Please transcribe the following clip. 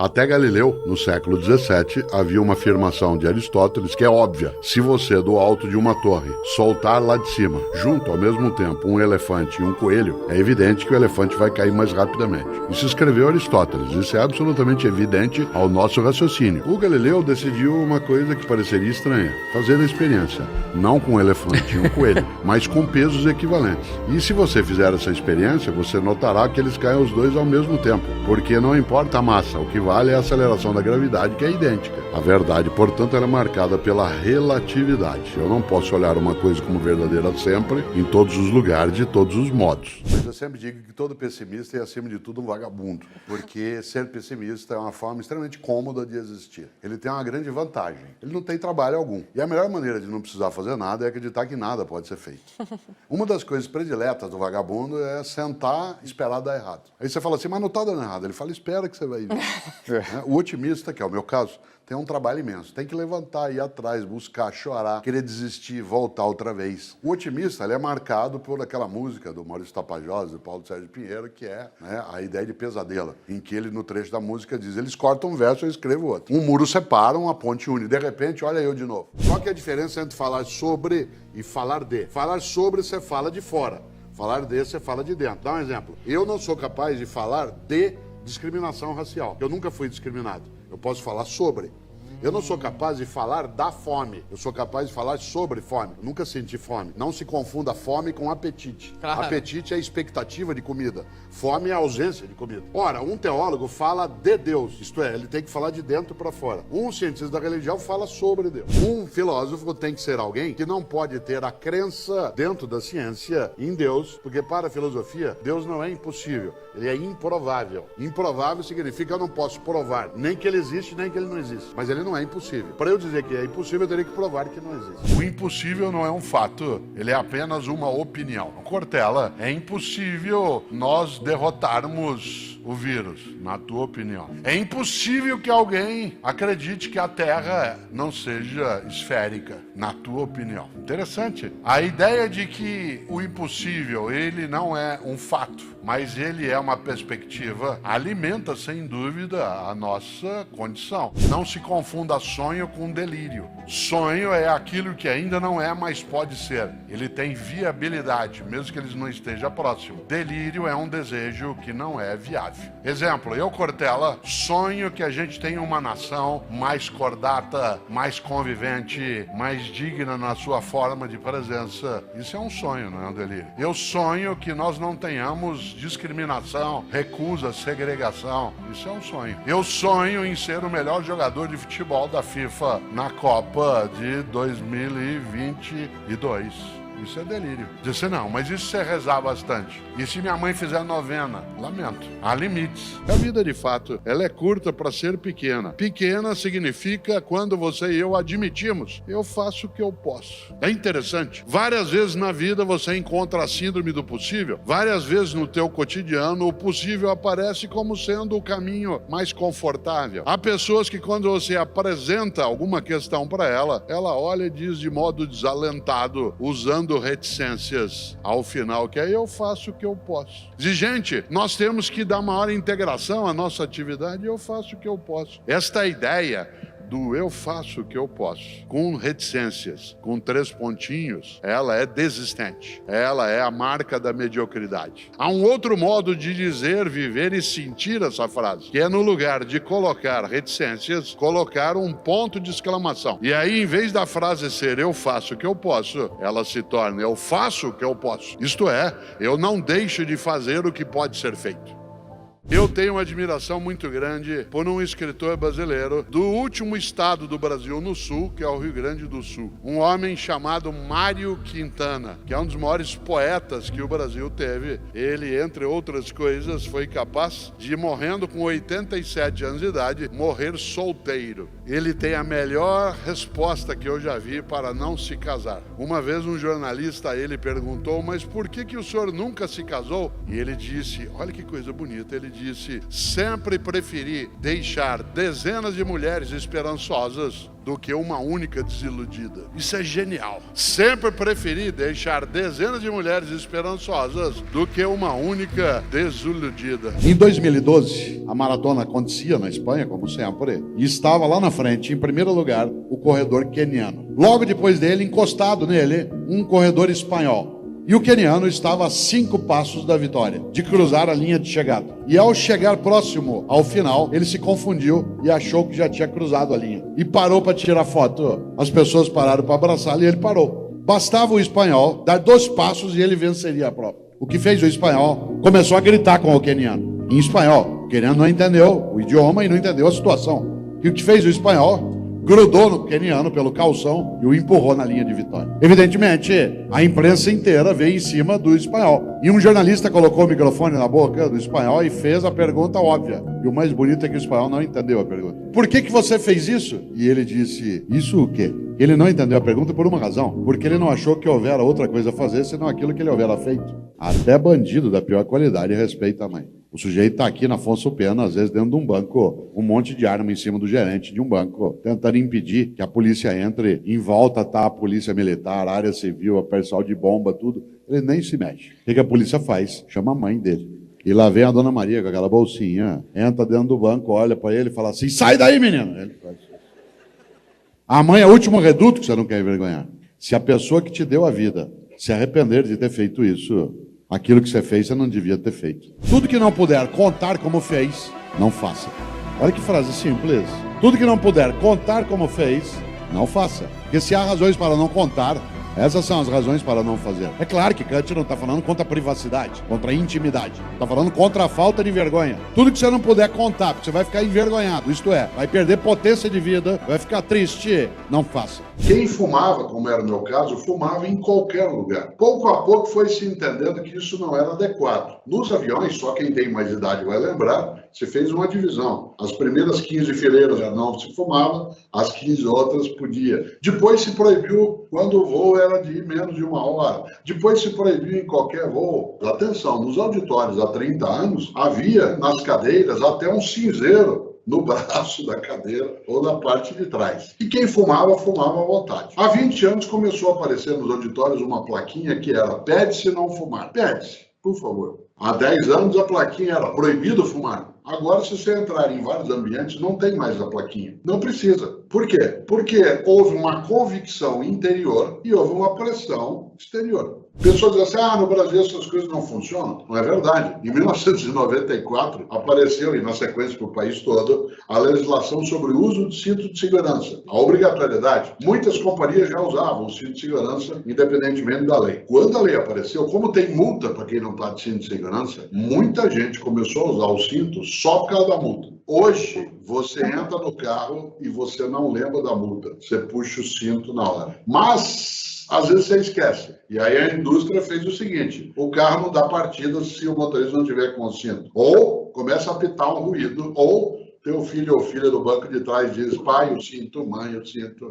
Até Galileu, no século XVII, havia uma afirmação de Aristóteles que é óbvia. Se você, do alto de uma torre, soltar lá de cima, junto ao mesmo tempo, um elefante e um coelho, é evidente que o elefante vai cair mais rapidamente. Isso escreveu Aristóteles. Isso é absolutamente evidente ao nosso raciocínio. O Galileu decidiu uma coisa que pareceria estranha: fazer a experiência, não com um elefante e um coelho, mas com pesos equivalentes. E se você fizer essa experiência, você notará que eles caem os dois ao mesmo tempo, porque não importa a massa, o que vale é a aceleração da gravidade, que é idêntica. A verdade, portanto, ela é marcada pela relatividade. Eu não posso olhar uma coisa como verdadeira sempre, em todos os lugares, de todos os modos. Mas eu sempre digo que todo pessimista é, acima de tudo, um vagabundo, porque ser pessimista é uma forma extremamente cômoda de existir. Ele tem uma grande vantagem: ele não tem trabalho algum. E a melhor maneira de não precisar fazer nada é acreditar que nada pode ser feito. Uma das coisas prediletas do vagabundo é sentar e esperar dar errado. Aí você fala assim: mas não está dando errado. Ele fala: espera que você vai ver. O otimista, que é o meu caso, tem um trabalho imenso. Tem que levantar, ir atrás, buscar, chorar, querer desistir, voltar outra vez. O otimista, ele é marcado por aquela música do Maurício Tapajós, do Paulo Sérgio Pinheiro, que é, né, a ideia de pesadelo, em que ele, no trecho da música, diz: eles cortam um verso, eu escrevo outro. Um muro separa, uma ponte une. De repente, olha eu de novo. Qual que é a diferença entre falar sobre e falar de? Falar sobre, você fala de fora. Falar de, você fala de dentro. Dá um exemplo. Eu não sou capaz de falar de discriminação racial. Eu nunca fui discriminado. Eu posso falar sobre. Eu não sou capaz de falar da fome. Eu sou capaz de falar sobre fome. Eu nunca senti fome. Não se confunda fome com apetite. Claro. Apetite é a expectativa de comida. Fome é a ausência de comida. Ora, um teólogo fala de Deus. Isto é, ele tem que falar de dentro para fora. Um cientista da religião fala sobre Deus. Um filósofo tem que ser alguém que não pode ter a crença dentro da ciência em Deus, porque para a filosofia, Deus não é impossível. Ele é improvável. Improvável significa eu não posso provar nem que ele existe, nem que ele não existe. Mas ele não é impossível. Para eu dizer que é impossível, eu teria que provar que não existe. O impossível não é um fato, ele é apenas uma opinião. Cortella, é impossível nós derrotarmos o vírus, na tua opinião. É impossível que alguém acredite que a Terra não seja esférica, na tua opinião. Interessante. A ideia de que o impossível, ele não é um fato, mas ele é uma perspectiva, alimenta sem dúvida a nossa condição. Não se confunda sonho com delírio. Sonho é aquilo que ainda não é, mas pode ser. Ele tem viabilidade, mesmo que ele não esteja próximo. Delírio é um desejo que não é viável. Exemplo, eu, Cortella, sonho que a gente tenha uma nação mais cordata, mais convivente, mais digna na sua forma de presença. Isso é um sonho, não é um delírio. Eu sonho que nós não tenhamos discriminação, recusa, segregação. Isso é um sonho. Eu sonho em ser o melhor jogador de futebol da FIFA na Copa de 2022. Isso é delírio. Disse: não, mas isso você rezar bastante. E se minha mãe fizer novena? Lamento. Há limites. A vida, de fato, ela é curta para ser pequena. Pequena significa quando você e eu admitimos: eu faço o que eu posso. É interessante. Várias vezes na vida você encontra a síndrome do possível. Várias vezes no teu cotidiano o possível aparece como sendo o caminho mais confortável. Há pessoas que, quando você apresenta alguma questão para ela, ela olha e diz de modo desalentado, usando reticências ao final, que aí eu faço o que eu posso. Diz: gente, nós temos que dar maior integração à nossa atividade e eu faço o que eu posso. Esta ideia do eu faço o que eu posso, com reticências, com 3 pontinhos, ela é desistente. Ela é a marca da mediocridade. Há um outro modo de dizer, viver e sentir essa frase, que é, no lugar de colocar reticências, colocar um ponto de exclamação. E aí, em vez da frase ser eu faço o que eu posso, ela se torna eu faço o que eu posso. Isto é, eu não deixo de fazer o que pode ser feito. Eu tenho uma admiração muito grande por um escritor brasileiro do último estado do Brasil no sul, que é o Rio Grande do Sul. Um homem chamado Mário Quintana, que é um dos maiores poetas que o Brasil teve. Ele, entre outras coisas, foi capaz de, morrendo com 87 anos de idade, morrer solteiro. Ele tem a melhor resposta que eu já vi para não se casar. Uma vez um jornalista a ele perguntou: mas por que o senhor nunca se casou? E ele disse, olha que coisa bonita, ele disse: sempre preferi deixar dezenas de mulheres esperançosas do que uma única desiludida. Isso é genial. Sempre preferi deixar dezenas de mulheres esperançosas do que uma única desiludida. Em 2012, a maratona acontecia na Espanha, como sempre, e estava lá na frente, em primeiro lugar, o corredor queniano. Logo depois dele, encostado nele, um corredor espanhol. E o queniano estava a 5 passos da vitória, de cruzar a linha de chegada. E ao chegar próximo ao final, ele se confundiu e achou que já tinha cruzado a linha. E parou para tirar foto. As pessoas pararam para abraçá-lo e ele parou. Bastava o espanhol dar 2 passos e ele venceria a prova. O que fez o espanhol? Começou a gritar com o queniano, em espanhol. O queniano não entendeu o idioma e não entendeu a situação. E o que fez o espanhol? Grudou no queniano pelo calção e o empurrou na linha de vitória. Evidentemente, a imprensa inteira veio em cima do espanhol. E um jornalista colocou o microfone na boca do espanhol e fez a pergunta óbvia. E o mais bonito é que o espanhol não entendeu a pergunta. Por que você fez isso? E ele disse: isso o quê? Ele não entendeu a pergunta por uma razão. Porque ele não achou que houvera outra coisa a fazer senão aquilo que ele houvera feito. Até bandido da pior qualidade respeita a mãe. O sujeito está aqui na Afonso Pena, às vezes dentro de um banco, um monte de arma em cima do gerente de um banco, tentando impedir que a polícia entre. Em volta está a polícia militar, a área civil, a pessoal de bomba, tudo. Ele nem se mexe. O que a polícia faz? Chama a mãe dele. E lá vem a dona Maria com aquela bolsinha, entra dentro do banco, olha para ele e fala assim: sai daí, menino! Ele faz. A mãe é o último reduto que você não quer envergonhar. Se a pessoa que te deu a vida se arrepender de ter feito isso, aquilo que você fez, você não devia ter feito. Tudo que não puder contar como fez, não faça. Olha que frase simples. Tudo que não puder contar como fez, não faça. Porque se há razões para não contar, essas são as razões para não fazer. É claro que Kant não está falando contra a privacidade, contra a intimidade. Está falando contra a falta de vergonha. Tudo que você não puder contar, porque você vai ficar envergonhado, isto é, vai perder potência de vida, vai ficar triste, não faça. Quem fumava, como era o meu caso, fumava em qualquer lugar. Pouco a pouco foi se entendendo que isso não era adequado. Nos aviões, só quem tem mais idade vai lembrar, se fez uma divisão. As primeiras 15 fileiras já não se fumava, as 15 outras podia. Depois se proibiu quando o voo era de menos de 1 hora. Depois se proibiu em qualquer voo. Atenção, nos auditórios há 30 anos, havia nas cadeiras até um cinzeiro no braço da cadeira ou na parte de trás. E quem fumava, fumava à vontade. Há 20 anos começou a aparecer nos auditórios uma plaquinha que era: pede-se não fumar. Pede-se, por favor. Há 10 anos a plaquinha era: proibido fumar. Agora, se você entrar em vários ambientes, não tem mais a plaquinha. Não precisa. Por quê? Porque houve uma convicção interior e houve uma pressão exterior. Pessoas dizem assim: no Brasil essas coisas não funcionam. Não é verdade. Em 1994, apareceu, e na sequência para o país todo, a legislação sobre o uso de cinto de segurança. A obrigatoriedade. Muitas companhias já usavam o cinto de segurança, independentemente da lei. Quando a lei apareceu, como tem multa para quem não está de cinto de segurança, muita gente começou a usar o cinto só por causa da multa. Hoje, você entra no carro e você não lembra da multa. Você puxa o cinto na hora. Mas às vezes você esquece. E aí a indústria fez o seguinte: o carro não dá partida se o motorista não tiver com o cinto. Ou começa a apitar um ruído, ou teu filho ou filha do banco de trás diz: pai, o cinto, mãe, o cinto.